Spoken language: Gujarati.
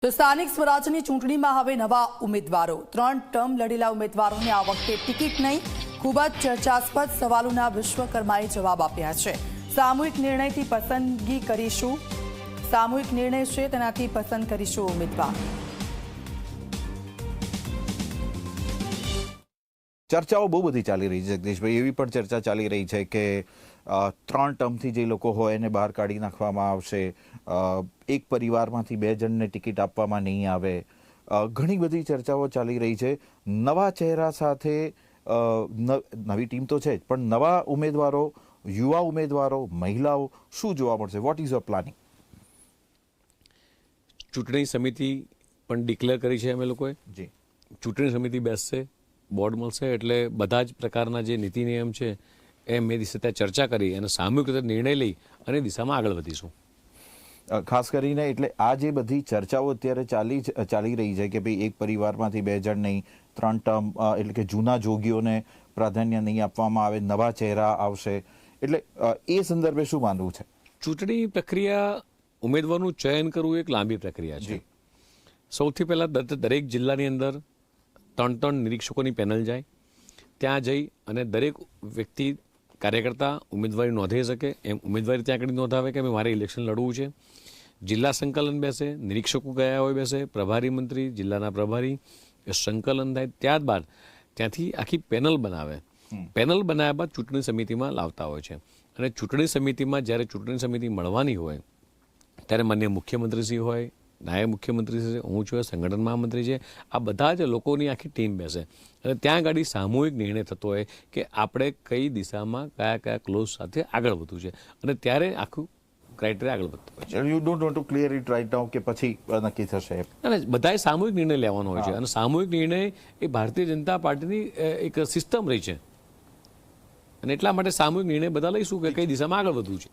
તો સ્થાનિક સ્વરાજની ચૂંટણીમાં હવે નવા ઉમેદવારો 3 ટર્મ લડેલા ઉમેદવારોને આ વખતે ટિકિટ નહીં. ખૂબ જ ચર્ચાસ્પદ સવાલોના વિશ્વકર્માએ જવાબ આપ્યા છે. સામૂહિક નિર્ણયથી પસંદગી કરીશું. સામૂહિક નિર્ણય છે તેનાથી પસંદ કરીશું ઉમેદવાર. ચર્ચાઓ બહુ બધી ચાલી રહી છે જગદીશભાઈ. એવી પણ ચર્ચા ચાલી રહી છે કે 3 ટર્મથી જે લોકો હોય એને બહાર કાઢી નાખવામાં આવશે. એક પરિવારમાંથી 2 જણને ટિકિટ આપવામાં નહીં આવે. ઘણી બધી ચર્ચાઓ ચાલી રહી છે. નવા ચહેરા સાથે નવી ટીમ તો છે જ, પણ નવા ઉમેદવારો, યુવા ઉમેદવારો, મહિલાઓ, શું જોવા મળશે? What is your planning? ચૂંટણી સમિતિ પણ ડિક્લેર કરી છે અમે લોકોએ. જી, ચૂંટણી સમિતિ બેસશે, બોર્ડ મળશે, એટલે બધા જ પ્રકારના જે નીતિ નિયમ છે એ મેં દિવસે ત્યાં ચર્ચા કરી અને સામૂહિક રીતે નિર્ણય લઈ અને દિશામાં આગળ વધીશું. ખાસ કરીને એટલે આ જે બધી ચર્ચાઓ અત્યારે ચાલી રહી છે કે ભાઈ એક પરિવારમાંથી 2 જણ નહીં, 3 ટર્મ, એટલે કે જૂના જોગીઓને પ્રાધાન્ય નહીં આપવામાં આવે, નવા ચહેરા આવશે, એટલે એ સંદર્ભે શું માનવું છે? ચૂંટણી પ્રક્રિયા, ઉમેદવારનું ચયન કરવું એક લાંબી પ્રક્રિયા છે. સૌથી પહેલાં દરેક જિલ્લાની અંદર 3 નિરીક્ષકોની પેનલ જાય. ત્યાં જઈ અને દરેક વ્યક્તિ, કાર્યકર્તા ઉમેદવારી નોંધાઈ શકે એમ ઉમેદવારી ત્યાં આગળ નોંધાવે કે મારે ઇલેક્શન લડવું છે. જિલ્લા સંકલન બેસે, નિરીક્ષકો ગયા હોય બેસે, પ્રભારી મંત્રી, જિલ્લાના પ્રભારી, એ સંકલન થાય. ત્યારબાદ ત્યાંથી આખી પેનલ બનાવે. પેનલ બનાવ્યા બાદ ચૂંટણી સમિતિમાં લાવતા હોય છે. અને ચૂંટણી સમિતિમાં જ્યારે ચૂંટણી સમિતિ મળવાની હોય ત્યારે માનનીય મુખ્યમંત્રીશ્રી હોય, નાયબ મુખ્યમંત્રી છે, હું છું, સંગઠન મહામંત્રી છે, આ બધા જ લોકોની આખી ટીમ બેસે અને ત્યાં આગળ સામૂહિક નિર્ણય થતો હોય કે આપણે કઈ દિશામાં કયા ક્લોઝ સાથે આગળ વધવું છે. અને ત્યારે આખું ક્રાઇટેરિયા આગળ વધતું હોય છે. You don't want to clear it right now કે પછી નક્કી થશે? અને બધાએ સામૂહિક નિર્ણય લેવાનો હોય છે. અને સામૂહિક નિર્ણય એ ભારતીય જનતા પાર્ટીની એક સિસ્ટમ રહી છે. અને એટલા માટે સામૂહિક નિર્ણય બધા લઈશું કે કઈ દિશામાં આગળ વધવું છે.